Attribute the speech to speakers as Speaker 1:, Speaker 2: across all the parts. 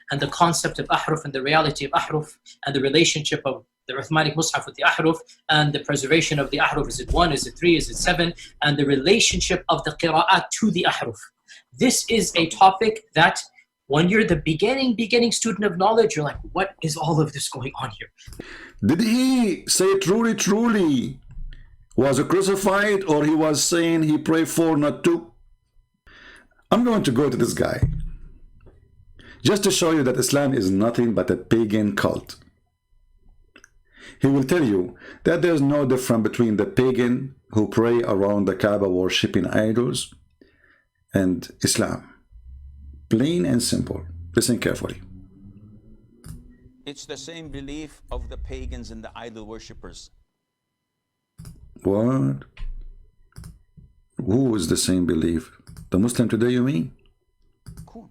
Speaker 1: and the concept of ahruf and the reality of ahruf and the relationship of the arithmetic mushaf with the ahruf and the preservation of the ahruf. Is it 1? Is it 3? Is it 7? And the relationship of the qira'at to the ahruf. This is a topic that when you're the beginning student of knowledge, you're like, what is all of this going on here?
Speaker 2: Did he say truly was crucified, or he was saying he prayed for not to? I'm going to go to this guy just to show you that Islam is nothing but a pagan cult. He will tell you that there's no difference between the pagan who pray around the Kaaba worshipping idols and Islam. Plain and simple. Listen carefully.
Speaker 3: It's the same belief of the pagans and the idol worshippers.
Speaker 2: What? Who is the same belief? The Muslim today, you mean?
Speaker 3: Cool.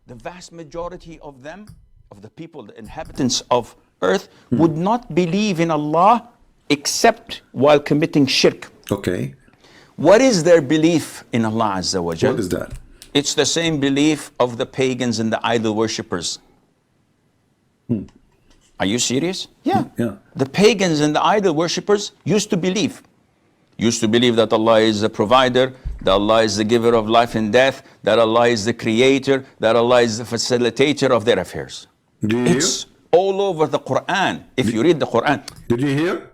Speaker 3: The vast majority of them, of the people, the inhabitants of earth, would not believe in Allah except while committing shirk.
Speaker 2: Okay.
Speaker 3: What is their belief in Allah Azza wa Jal?
Speaker 2: What is that?
Speaker 3: It's the same belief of the pagans and the idol worshippers. Are you serious? Yeah. The pagans and the idol worshippers used to believe that Allah is the provider, that Allah is the giver of life and death, that Allah is the creator, that Allah is the facilitator of their affairs.
Speaker 2: Do you
Speaker 3: It's all over the Quran. If you read the Quran.
Speaker 2: Did you hear?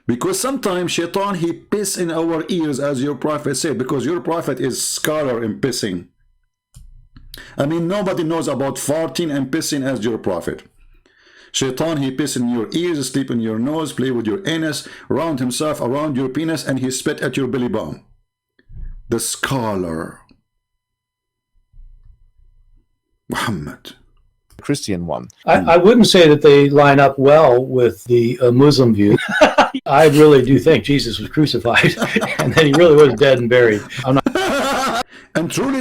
Speaker 2: Because sometimes shaitan, he piss in our ears, as your prophet said, because your prophet is scholar in pissing. I mean, nobody knows about farting and pissing as your prophet. Shaitan, he piss in your ears, sleep in your nose, play with your anus, round himself around your penis, and he spit at your belly button. The scholar. Muhammad.
Speaker 4: Christian one.
Speaker 5: I wouldn't say that they line up well with the Muslim view. I really do think Jesus was crucified and then he really was dead and buried.
Speaker 2: And truly,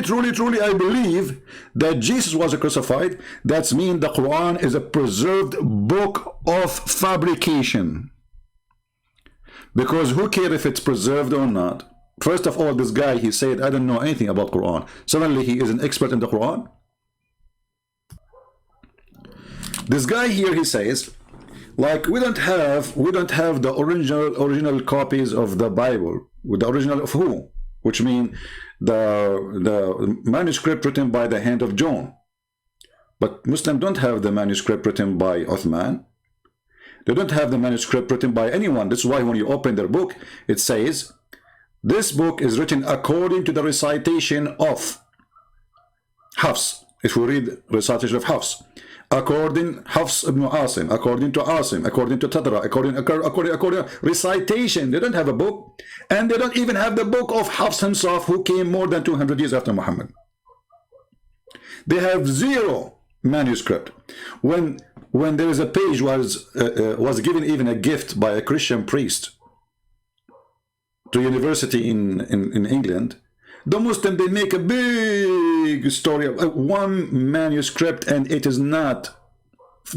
Speaker 2: I believe that Jesus was crucified. That means the Quran is a preserved book of fabrication. Because who cares if it's preserved or not? First of all, this guy, he said, I don't know anything about Quran. Suddenly he is an expert in the Quran. This guy here, he says, like, we don't have the original copies of the Bible. With the original of who? Which means the manuscript written by the hand of John. But Muslims don't have the manuscript written by Uthman. They don't have the manuscript written by anyone. That's why when you open their book, it says, this book is written according to the recitation of Hafs. If we read recitation of Hafs, according Hafs ibn Asim, according to Asim, according to Tadra, according recitation. They don't have a book, and they don't even have the book of Hafs himself, who came more than 200 years after Muhammad. They have zero manuscript. When there is a page was given even a gift by a Christian priest to university in England, the Muslim, they make a big story of one manuscript, and it is not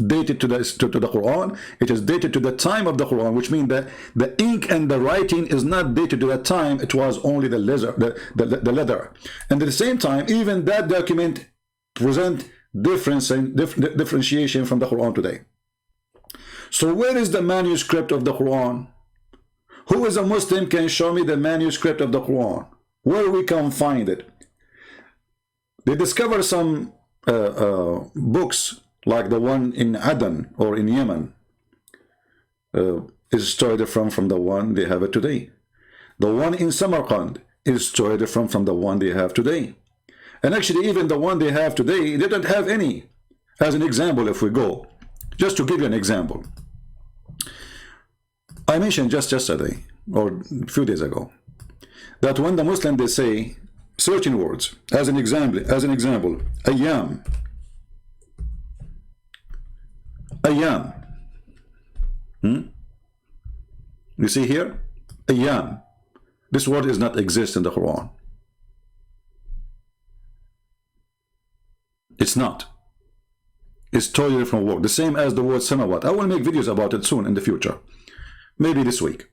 Speaker 2: dated to the Quran. It is dated to the time of the Quran, which means that the ink and the writing is not dated to that time. It was only the leather. And at the same time, even that document present differentiation from the Quran today. So where is the manuscript of the Quran? Who is a Muslim can show me the manuscript of the Quran? Where we can find it? They discover some books like the one in Aden or in Yemen is totally different from the one they have it today. The one in Samarkand is totally different from the one they have today. And actually, even the one they have today, they don't have any. As an example, if we go, just to give you an example, I mentioned just yesterday or a few days ago that when the Muslim, they say certain words, as an example, ayyam, you see here, ayyam, this word does not exist in the Quran. It's not. It's totally different word. The same as the word samawat. I will make videos about it soon in the future, maybe this week.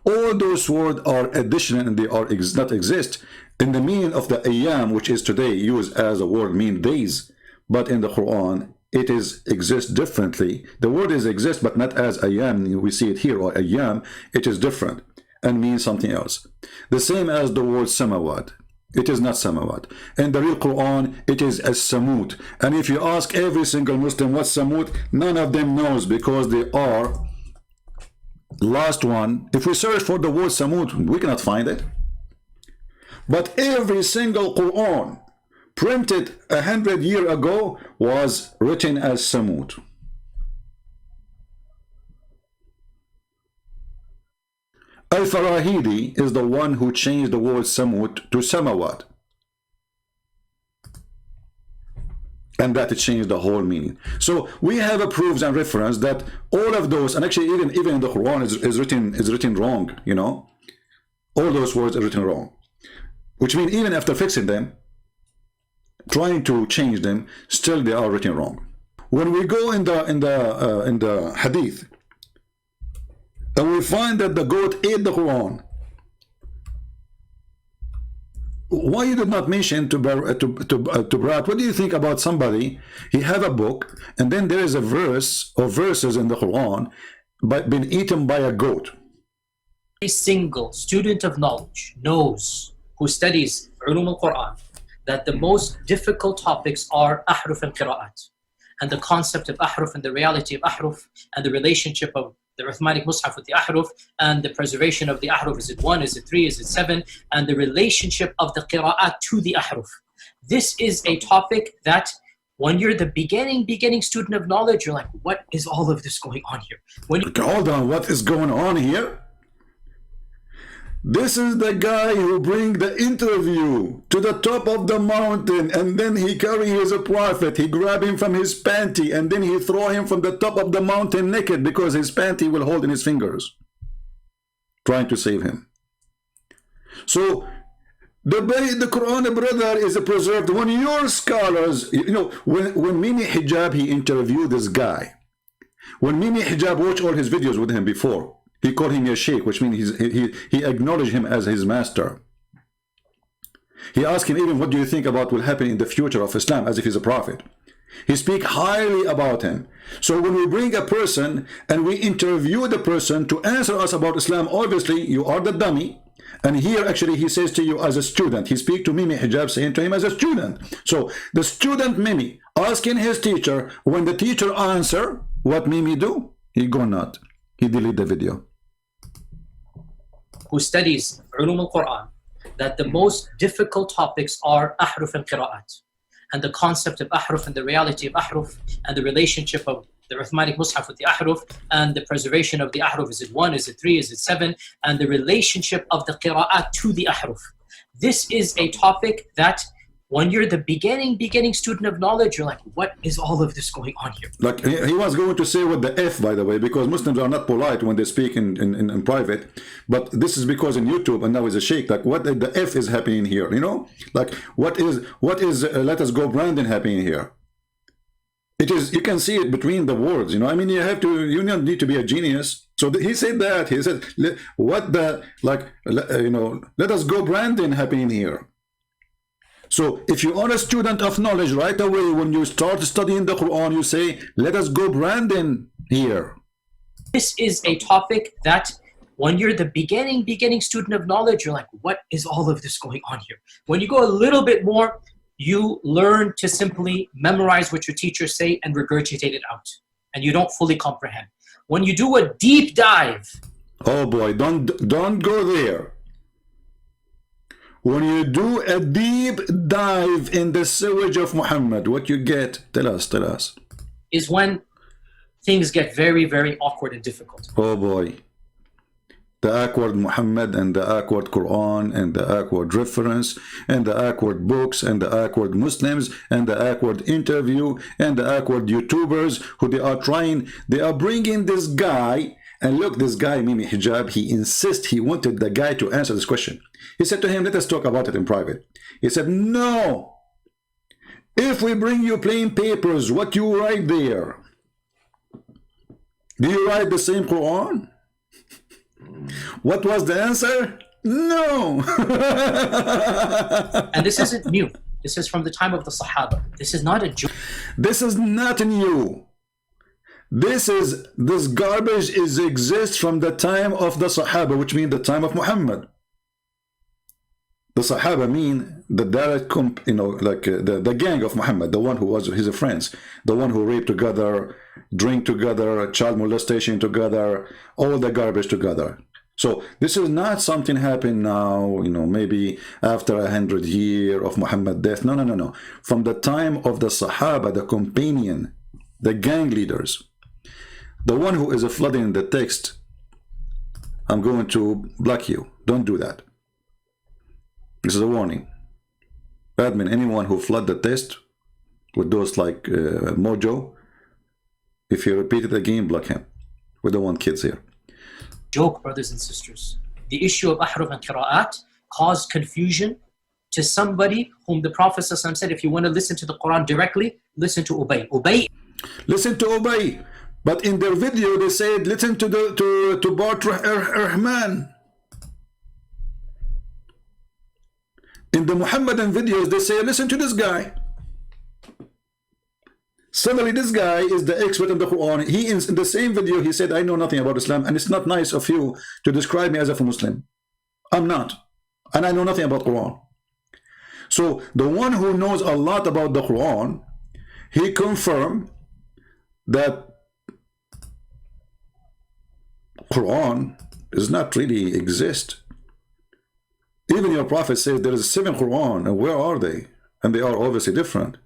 Speaker 2: All those words are additional and they not exist in the meaning of the ayyam, which is today used as a word mean days. but in the Quran it exists differently. The word is exist, but not as ayam we see it here, or ayam. It is different and means something else. The same as the word samawat. It is not samawat. In the real Quran, it is as samut. And if you ask every single Muslim what's samut, none of them knows, because they are last one. If we search for the word samut, we cannot find it. But every single Quran printed 100 years ago was written as samut. Al-Farahidi is the one who changed the word samut to samawat, and that it changed the whole meaning. So we have a proofs and reference that all of those, and actually even in the Quran is written wrong, you know, all those words are written wrong, which means even after fixing them, trying to change them, still they are written wrong. When we go in the hadith, and we find that the goat ate the Quran, why you did not mention to Brat? What do you think about somebody? He have a book, and then there is a verse or verses in the Quran, but been eaten by a goat.
Speaker 1: Every single student of knowledge knows, who studies ulum al-Quran, that the most difficult topics are ahruf and qira'at, and the concept of ahruf and the reality of ahruf, and the relationship of the arithmetic mushaf with the ahruf, and the preservation of the ahruf. Is it 1? Is it 3? Is it 7? And the relationship of the qira'at to the ahruf. This is a topic that when you're the beginning student of knowledge, you're like, what is all of this going on here?
Speaker 2: Hold on, what is going on here? This is the guy who bring the interview to the top of the mountain, and then he carry his prophet. He grab him from his panty, and then he throw him from the top of the mountain naked, because his panty will hold in his fingers, trying to save him. So the Quran, brother, is preserved. When your scholars, you know, when Mimi Hijab, he interviewed this guy. When Mimi Hijab watched all his videos with him before, he called him a sheikh, which means he acknowledged him as his master. He asked him even, what do you think about will happen in the future of Islam, as if he's a prophet. He speaks highly about him. So when we bring a person and we interview the person to answer us about Islam, obviously you are the dummy. And here actually he says to you as a student. He speaks to Mimi Hijab, saying to him as a student. So the student Mimi asking his teacher, when the teacher answer, what Mimi do? He go not. He delete the video.
Speaker 1: Who studies ulum al-Quran, that the most difficult topics are ahruf and qira'at, and the concept of ahruf and the reality of ahruf, and the relationship of the arithmetic mushaf with the ahruf, and the preservation of the ahruf. Is it 1? Is it 3? Is it 7? And the relationship of the qira'at to the ahruf. This is a topic that when you're the beginning student of knowledge, you're like, what is all of this going on here?
Speaker 2: Like he was going to say with the F, by the way, because Muslims are not polite when they speak in private. But this is because in YouTube, and now is a sheikh, like what the F is happening here, you know? Like what is let us go Brandon happening here? It is, you can see it between the words, you know? I mean, you don't need to be a genius. So he said that, he said, what the, like, you know, let us go Brandon happening here. So if you are a student of knowledge, right away when you start studying the Quran, you say, let us go Brandon here.
Speaker 1: This is a topic that when you're the beginning student of knowledge, you're like, what is all of this going on here? When you go a little bit more, you learn to simply memorize what your teachers say and regurgitate it out, and you don't fully comprehend. When you do a deep dive,
Speaker 2: oh boy, don't go there. When you do a deep dive in the sewage of Muhammad, what you get? Tell us.
Speaker 1: Is when things get very, very awkward and difficult.
Speaker 2: Oh boy. The awkward Muhammad, and the awkward Quran, and the awkward reference, and the awkward books, and the awkward Muslims, and the awkward interview, and the awkward YouTubers who they are bringing this guy. And look, this guy, Mimi Hijab, he insists, he wanted the guy to answer this question. He said to him, let us talk about it in private. He said, no. If we bring you plain papers, what you write there? Do you write the same Quran? What was the answer? No.
Speaker 1: And this isn't new. This is from the time of the Sahaba. This is not a joke.
Speaker 2: This is not new. This garbage exists from the time of the Sahaba, which means the time of Muhammad. The Sahaba mean the direct, the gang of Muhammad, the one who was his friends, the one who raped together, drink together, child molestation together, all the garbage together. So this is not something happened now, maybe after 100 years of Muhammad's death. No. From the time of the Sahaba, the companion, the gang leaders, the one who is flooding the text, I'm going to block you. Don't do that. This is a warning. Admin, anyone who flood the text with those like mojo, if you repeat it again, block him. We don't want kids here.
Speaker 1: Joke, brothers and sisters. The issue of ahruf and qira'at caused confusion to somebody whom the Prophet ﷺ said, if you want to listen to the Quran directly, listen to Ubay.
Speaker 2: Listen to Ubay. But in their video they said, listen to Bart Rahman. In the Muhammadan videos they say, listen to this guy. Suddenly this guy is the expert in the Quran. He in the same video he said, I know nothing about Islam, and it's not nice of you to describe me as a Muslim. I'm not, and I know nothing about Quran. So the one who knows a lot about the Quran, he confirmed that Quran does not really exist. Even your Prophet says there is 7 Quran, and where are they? And they are obviously different.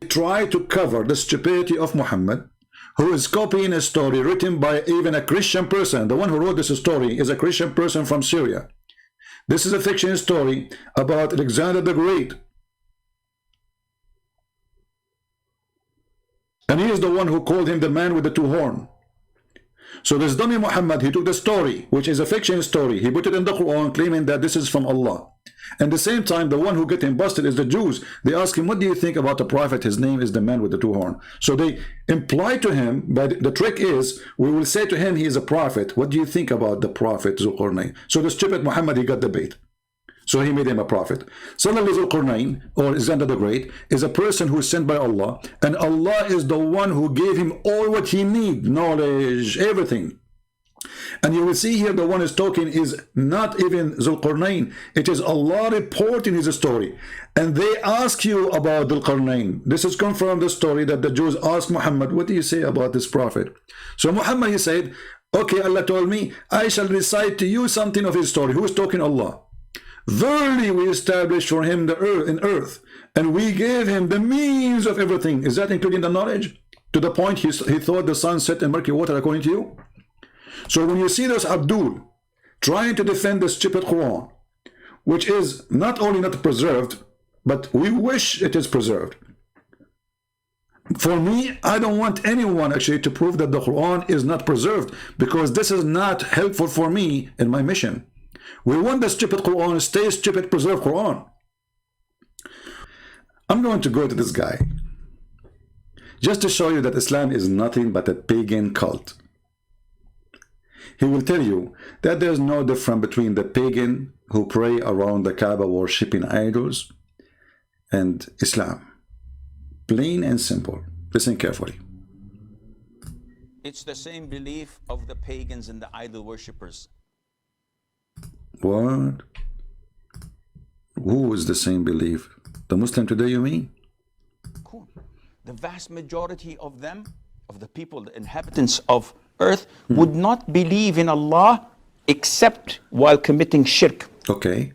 Speaker 2: Try to cover the stupidity of Muhammad, who is copying a story written by even a Christian person. The one who wrote this story is a Christian person from Syria. This is a fiction story about Alexander the Great. And he is the one who called him the man with the 2 horns. So this dummy Muhammad, he took the story, which is a fiction story, he put it in the Quran, claiming that this is from Allah. And at the same time, the one who get him busted is the Jews. They ask him, what do you think about the Prophet? His name is the man with the 2 horns. So they imply to him, but the trick is, we will say to him, he is a prophet. What do you think about the Prophet Zulqarnain? So the stupid Muhammad, he got the bait. So he made him a prophet. Suddenly Zulqarnain, or Alexander the Great, is a person who is sent by Allah, and Allah is the one who gave him all what he needs, knowledge, everything. And you will see here the one is talking is not even Zulqarnain. It is Allah reporting his story. And they ask you about Zulqarnain. This is confirmed the story that the Jews asked Muhammad, what do you say about this prophet? So Muhammad, he said, okay, Allah told me, I shall recite to you something of his story. Who is talking? Allah. Verily we established for him the earth, and we gave him the means of everything. Is that including the knowledge? To the point he thought the sun set in murky water according to you? So when you see this Abdul trying to defend the stupid Quran, which is not only not preserved, but we wish it is preserved. For me, I don't want anyone actually to prove that the Quran is not preserved, because this is not helpful for me in my mission. We want the stupid Quran, stay stupid, preserve Quran. I'm going to go to this guy just to show you that Islam is nothing but a pagan cult. He will tell you that there's no difference between the pagan who pray around the Kaaba worshipping idols and Islam. Plain and simple. Listen carefully.
Speaker 3: It's the same belief of the pagans and the idol worshippers.
Speaker 2: What? Who is the same belief? The Muslim today, you mean?
Speaker 3: Cool. The vast majority of them, of the people, the inhabitants of earth, would not believe in Allah except while committing shirk.
Speaker 2: Okay.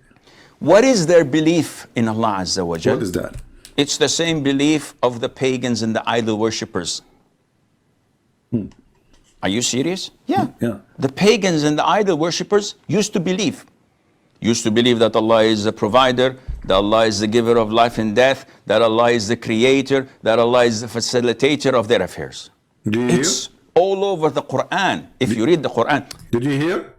Speaker 3: What is their belief in Allah Azza wa Jal?
Speaker 2: What is that?
Speaker 3: It's the same belief of the pagans and the idol worshippers. Are you serious? Yeah. The pagans and the idol worshippers used to believe that Allah is the provider, that Allah is the giver of life and death, that Allah is the creator, that Allah is the facilitator of their affairs.
Speaker 2: Do you
Speaker 3: It's all over the Quran. If you read the Quran.
Speaker 2: Did you hear?